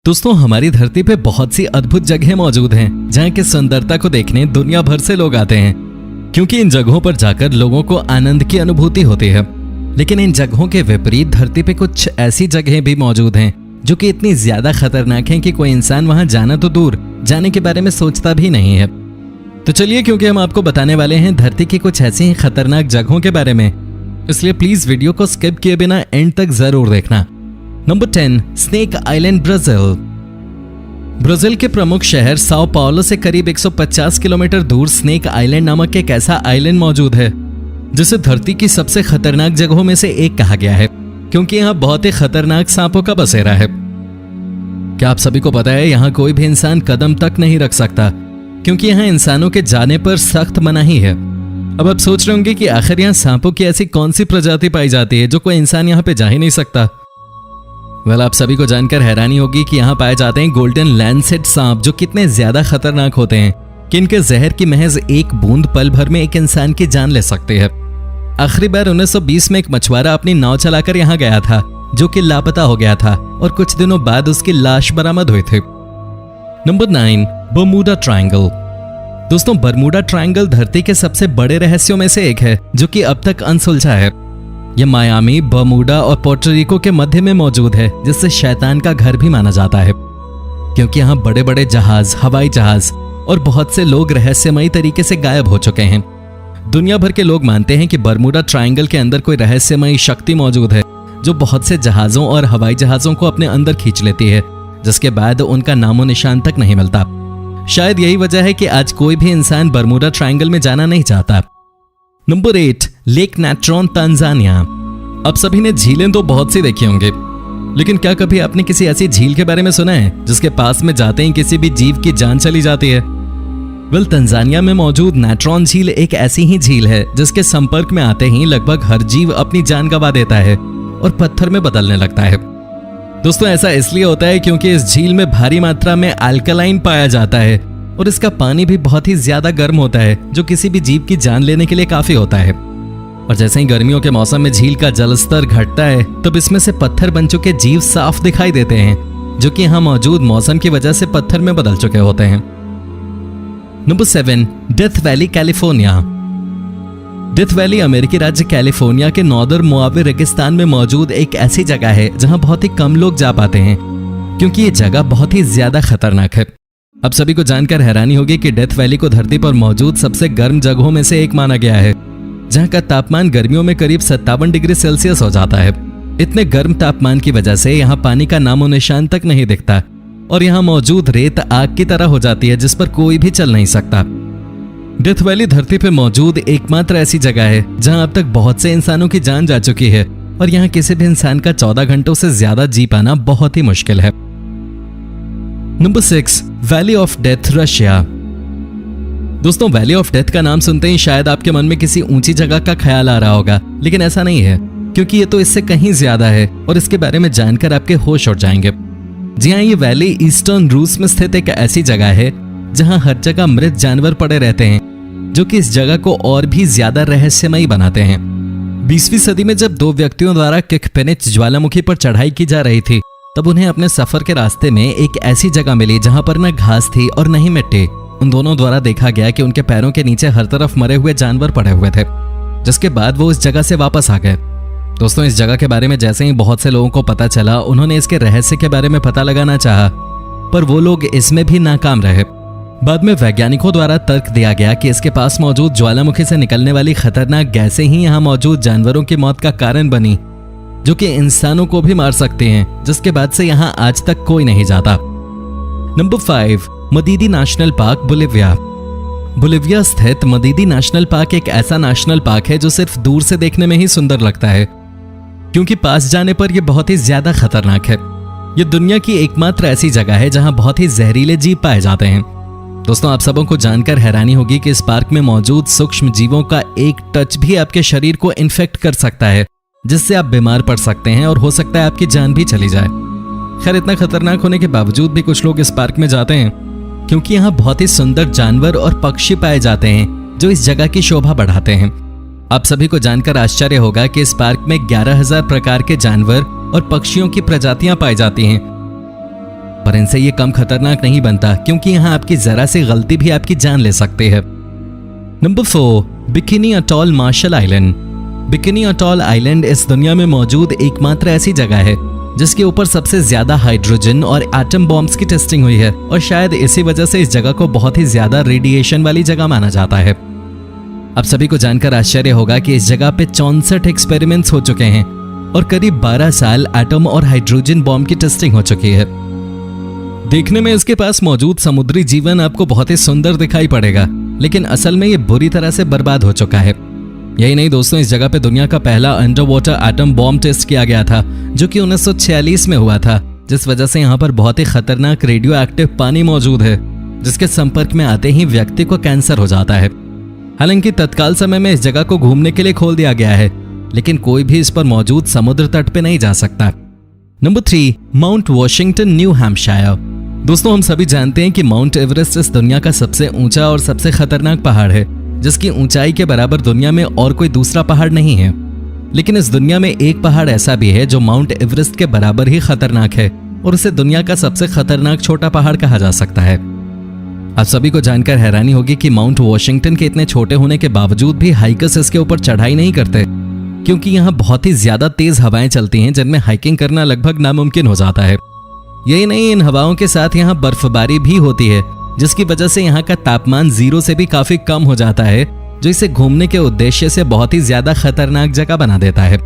दोस्तों, हमारी धरती पे बहुत सी अद्भुत जगहें मौजूद हैं जहाँ की सुंदरता को देखने दुनिया भर से लोग आते हैं, क्योंकि इन जगहों पर जाकर लोगों को आनंद की अनुभूति होती है। लेकिन इन जगहों के विपरीत धरती पे कुछ ऐसी जगहें भी मौजूद हैं जो कि इतनी ज्यादा खतरनाक हैं कि कोई इंसान वहां जाना तो दूर, जाने के बारे में सोचता भी नहीं है। तो चलिए, क्योंकि हम आपको बताने वाले हैं धरती की कुछ ऐसी ही खतरनाक जगहों के बारे में, इसलिए प्लीज वीडियो को स्किप किए बिना एंड तक जरूर देखना। Number 10, snake island, Brazil. Brazil के प्रमुख शहर साओ पाउलो से करीब 150 किलोमीटर दूर स्नेक आइलैंड नामक एक ऐसा आइलैंड मौजूद है जिसे धरती की सबसे खतरनाक जगहों में से एक कहा गया है, क्योंकि यहाँ बहुत ही खतरनाक सांपों का बसेरा है। क्या आप सभी को पता है यहाँ कोई भी इंसान कदम तक नहीं रख सकता, क्योंकि यहाँ इंसानों के जाने पर सख्त मनाही है। अब आप सोच रहे होंगे कि आखिर यहाँ सांपों की ऐसी कौन सी प्रजाति पाई जाती है जो कोई इंसान यहाँ पे जा ही नहीं सकता। आप सभी को जानकर हैरानी होगी कि यहाँ पाए जाते हैं गोल्डन लैंसेट सांप, जो कितने ज्यादा खतरनाक होते हैं कि इनके जहर की महज एक बूंद पल भर में एक इंसान की जान ले सकते हैं। आखिरी बार 1920 में एक मछुआरा अपनी नाव चलाकर यहाँ गया था, जो कि लापता हो गया था और कुछ दिनों बाद उसकी लाश बरामद हुई थी। Number 9, Bermuda triangle. दोस्तों, बर्मुडा ट्रायंगल धरती के सबसे बड़े रहस्यों में से एक है जो कि अब तक अनसुलझा है। यह मायामी, बर्मुडा और पोर्टोरिको के मध्य में मौजूद है, जिससे शैतान का घर भी माना जाता है, क्योंकि यहाँ बड़े बड़े जहाज, हवाई जहाज और बहुत से लोग रहस्यमयी तरीके से गायब हो चुके हैं। दुनिया भर के लोग मानते हैं कि बर्मुडा ट्रायंगल के अंदर कोई रहस्यमयी शक्ति मौजूद है जो बहुत से जहाजों और हवाई जहाजों को अपने अंदर खींच लेती है, जिसके बाद उनका नामो निशान तक नहीं मिलता। शायद यही वजह है कि आज कोई भी इंसान बर्मुडा ट्रायंगल में जाना नहीं चाहता। Number 8, lake Natron, Tanzania. अब सभी ने झीलें तो बहुत सी देखी होंगे, लेकिन क्या कभी आपने किसी ऐसी झील के बारे में सुना है जिसके पास में जाते ही किसी भी जीव की जान चली जाती है? तंजानिया में मौजूद नेट्रॉन झील एक ऐसी ही झील है जिसके संपर्क में आते ही लगभग हर जीव अपनी जान गंवा देता है और पत्थर में बदलने लगता है। दोस्तों, ऐसा इसलिए होता है क्योंकि इस झील में भारी मात्रा में अल्कलाइन पाया जाता है और इसका पानी भी बहुत ही ज्यादा गर्म होता है, जो किसी भी जीव की जान लेने के लिए काफी होता है। और जैसे ही गर्मियों के मौसम में झील का जलस्तर घटता है, तब इसमें से पत्थर बन चुके जीव साफ दिखाई देते हैं, जो कि यहाँ मौजूद मौसम की वजह से पत्थर में बदल चुके होते हैं। Number 7, death valley, California. Death valley अमेरिकी राज्य कैलिफोर्निया के नॉर्दर्न मोआवे रेगिस्तान में मौजूद एक ऐसी जगह है जहां बहुत ही कम लोग जा पाते हैं, क्योंकि ये जगह बहुत ही ज्यादा खतरनाक है। अब सभी को जानकर हैरानी होगी कि डेथ वैली को धरती पर मौजूद सबसे गर्म जगहों में से एक माना गया है, जहां का तापमान गर्मियों में करीब 57 डिग्री सेल्सियस हो जाता है। इतने गर्म तापमान की वजह से यहाँ पानी का नामो निशान तक नहीं दिखता और यहाँ मौजूद रेत आग की तरह हो जाती है, जिस पर कोई भी चल नहीं सकता। डेथ वैली धरती पे मौजूद एकमात्र ऐसी जगह है जहां अब तक बहुत से इंसानों की जान जा चुकी है और यहाँ किसी भी इंसान का 14 घंटों से ज्यादा जी पाना बहुत ही मुश्किल है। Number 6, valley of death, Russia. दोस्तों, वैली ऑफ डेथ का नाम सुनते ही शायद आपके मन में किसी ऊंची जगह का ख्याल आ रहा होगा, लेकिन ऐसा नहीं है, क्योंकि ये तो इससे कहीं ज्यादा है और इसके बारे में जानकर आपके होश उड़ जाएंगे। जी हाँ, ये वैली ईस्टर्न रूस में स्थित एक ऐसी जगह है जहां हर जगह मृत जानवर पड़े रहते हैं, जो कि इस जगह को और भी ज्यादा रहस्यमयी बनाते हैं। 20वीं सदी में जब 2 व्यक्तियों द्वारा किखपेनिच ज्वालामुखी पर चढ़ाई की जा रही थी, तब उन्हें अपने सफर के रास्ते में एक ऐसी जगह मिली जहां पर न घास थी और न ही मिट्टी। उन दोनों द्वारा देखा गया कि उनके पैरों के नीचे हर तरफ मरे हुए जानवर पड़े हुए थे, जिसके बाद वो इस जगह से वापस आ गए। दोस्तों, इस जगह के बारे में जैसे ही बहुत से लोगों को पता चला, उन्होंने इसके रहस्य के बारे में पता लगाना चाहा, पर वो लोग इसमें भी नाकाम रहे। बाद में वैज्ञानिकों द्वारा तर्क दिया गया कि इसके पास मौजूद ज्वालामुखी से निकलने वाली खतरनाक गैसें ही यहाँ मौजूद जानवरों की मौत का कारण बनी, जो कि इंसानों को भी मार सकते हैं, जिसके बाद से यहाँ आज तक कोई नहीं जाता। नंबर 5, Madidi national park, Bolivia. Bolivia स्थित मदीदी नेशनल पार्क एक ऐसा नेशनल पार्क है जो सिर्फ दूर से देखने में ही सुंदर लगता है, क्योंकि पास जाने पर यह बहुत ही ज्यादा खतरनाक है। यह दुनिया की एकमात्र ऐसी जगह है जहां बहुत ही जहरीले जीव पाए जाते हैं। दोस्तों, आप सबों को जानकर हैरानी होगी कि इस पार्क में मौजूद सूक्ष्म जीवों का एक टच भी आपके शरीर को इन्फेक्ट कर सकता है, जिससे आप बीमार पड़ सकते हैं और हो सकता है आपकी जान भी चली जाए। खैर, इतना खतरनाक होने के बावजूद भी कुछ लोग इस पार्क में जाते हैं, क्योंकि यहाँ बहुत ही सुंदर जानवर और पक्षी पाए जाते हैं जो इस जगह की शोभा बढ़ाते हैं। आप सभी को जानकर आश्चर्य होगा कि इस पार्क में 11,000 प्रकार के जानवर और पक्षियों की प्रजातियां पाई जाती हैं। और इनसे ये कम खतरनाक नहीं बनता, क्योंकि यहाँ आपकी जरा सी गलती भी आपकी जान ले सकती है। Number 4, Bikini Atoll Marshall Island. Bikini Atoll Island इस दुनिया में मौजूद एकमात्र ऐसी जगह है जिसके ऊपर सबसे ज्यादा हाइड्रोजन और एटम बॉम्ब्स की टेस्टिंग हुई है, और शायद इसी वजह से इस जगह को बहुत ही ज्यादा रेडिएशन वाली जगह माना जाता है। अब सभी को जानकर आश्चर्य होगा कि इस जगह पे 64 एक्सपेरिमेंट्स हो चुके हैं और करीब 12 साल एटम और हाइड्रोजन बॉम्ब की टेस्टिंग हो चुकी है। देखने में इसके पास मौजूद समुद्री जीवन आपको बहुत ही सुंदर दिखाई पड़ेगा, लेकिन असल में ये बुरी तरह से बर्बाद हो चुका है। यही नहीं दोस्तों, इस जगह पे दुनिया का पहला under water atom bomb test किया गया था, जो कि 1946 में हुआ था, जिस वजह से यहाँ पर बहुत ही खतरनाक रेडियो एक्टिव पानी मौजूद है, जिसके संपर्क में आते ही व्यक्ति को कैंसर हो जाता है। हालांकि तत्काल समय में इस जगह को घूमने के लिए खोल दिया गया है, लेकिन कोई भी इस पर मौजूद समुद्र तट पे नहीं जा सकता। Number 3, mount Washington, new Hampshire. दोस्तों, हम सभी जानते हैं कि माउंट एवरेस्ट इस दुनिया का सबसे ऊंचा और सबसे खतरनाक पहाड़ है, जिसकी ऊंचाई के बराबर दुनिया में और कोई दूसरा पहाड़ नहीं है। लेकिन इस दुनिया में एक पहाड़ ऐसा भी है जो माउंट एवरेस्ट के बराबर ही खतरनाक है, और उसे दुनिया का सबसे खतरनाक छोटा पहाड़ कहा जा सकता है। आप सभी को जानकर हैरानी होगी कि माउंट वॉशिंगटन के इतने छोटे होने के बावजूद भी हाइकर्स इसके ऊपर चढ़ाई नहीं करते, क्योंकि यहाँ बहुत ही ज्यादा तेज हवाएं चलती हैं, जिनमें हाइकिंग करना लगभग नामुमकिन हो जाता है। यही नहीं, इन हवाओं के साथ यहाँ बर्फबारी भी होती है, जिसकी वजह से यहाँ का तापमान 0 से भी काफी कम हो जाता है, जो इसे घूमने के उद्देश्य से बहुत ही ज्यादा खतरनाक जगह बना देता है।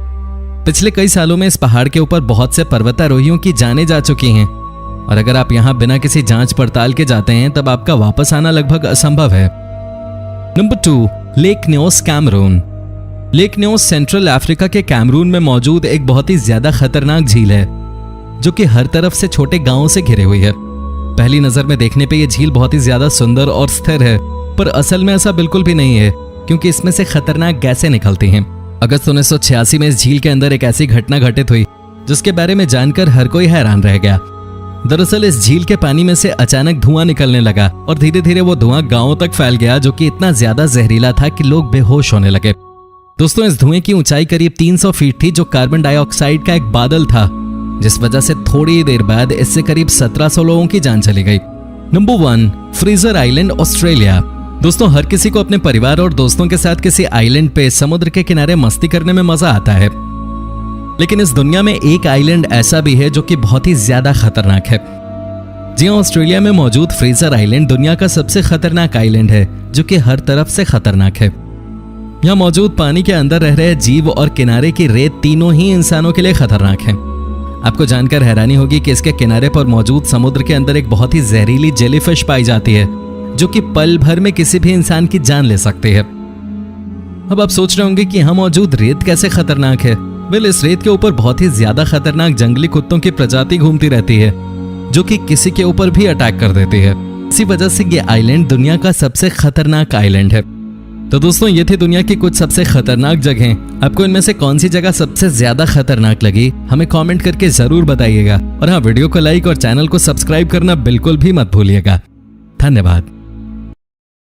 पिछले कई सालों में इस पहाड़ के ऊपर बहुत से पर्वतारोहियों की जानें जा चुकी हैं, और अगर आप यहाँ बिना किसी जांच पड़ताल के जाते हैं तब आपका वापस आना लगभग असंभव है। Number 2, Lake Nyos, Cameroon. Lake Nyos Central Africa के कैमरून में मौजूद एक बहुत ही ज्यादा खतरनाक झील है, जो कि हर तरफ से छोटे गांवों से घिरे हुई है। पहली नजर में देखने पे ये झील बहुत ही ज्यादा सुंदर और स्थिर है, पर असल में ऐसा बिल्कुल भी नहीं है, क्योंकि इसमें से खतरनाक गैसें निकलती हैं। अगस्त 1986 में इस झील के अंदर एक ऐसी घटना घटित हुई जिसके बारे में जानकर हर कोई हैरान रह गया। दरअसल इस झील के पानी में से अचानक धुआं निकलने लगा, और धीरे धीरे वो धुआं गांवों तक फैल गया, जो कि इतना ज्यादा जहरीला था कि लोग बेहोश होने लगे। दोस्तों, इस धुएं की ऊंचाई करीब 300 फीट थी, जो कार्बन डाइऑक्साइड का एक बादल था, जिस वजह से थोड़ी देर बाद इससे करीब 1700 लोगों की जान चली गई। Number 1, Fraser island, Australia. दोस्तों, हर किसी को अपने परिवार और दोस्तों के साथ किसी आइलैंड पे समुद्र के किनारे मस्ती करने में मजा आता है, लेकिन इस दुनिया में एक आइलैंड ऐसा भी है जो कि बहुत ही ज्यादा खतरनाक है। जी हाँ, ऑस्ट्रेलिया में मौजूद फ्रेजर आइलैंड दुनिया का सबसे खतरनाक आइलैंड है, जो कि हर तरफ से खतरनाक है। यहाँ मौजूद पानी के अंदर रह रहे जीव और किनारे की रेत तीनों ही इंसानों के लिए खतरनाक हैं। आपको जानकर हैरानी होगी कि इसके किनारे पर मौजूद समुद्र के अंदर एक बहुत ही जहरीली जेलीफिश पाई जाती है, जो कि पल भर में किसी भी इंसान की जान ले सकती है। अब आप सोच रहे होंगे कि यहाँ मौजूद रेत कैसे खतरनाक है। वेल, इस रेत के ऊपर बहुत ही ज्यादा खतरनाक जंगली कुत्तों की प्रजाति घूमती रहती है, जो कि किसी के ऊपर भी अटैक कर देती है। इसी वजह से ये आइलैंड दुनिया का सबसे खतरनाक आइलैंड है। तो दोस्तों, ये थी दुनिया की कुछ सबसे खतरनाक जगहें। आपको इनमें से कौन सी जगह सबसे ज्यादा खतरनाक लगी, हमें कमेंट करके जरूर बताइएगा। और हाँ, वीडियो को लाइक और चैनल को सब्सक्राइब करना बिल्कुल भी मत भूलिएगा। धन्यवाद।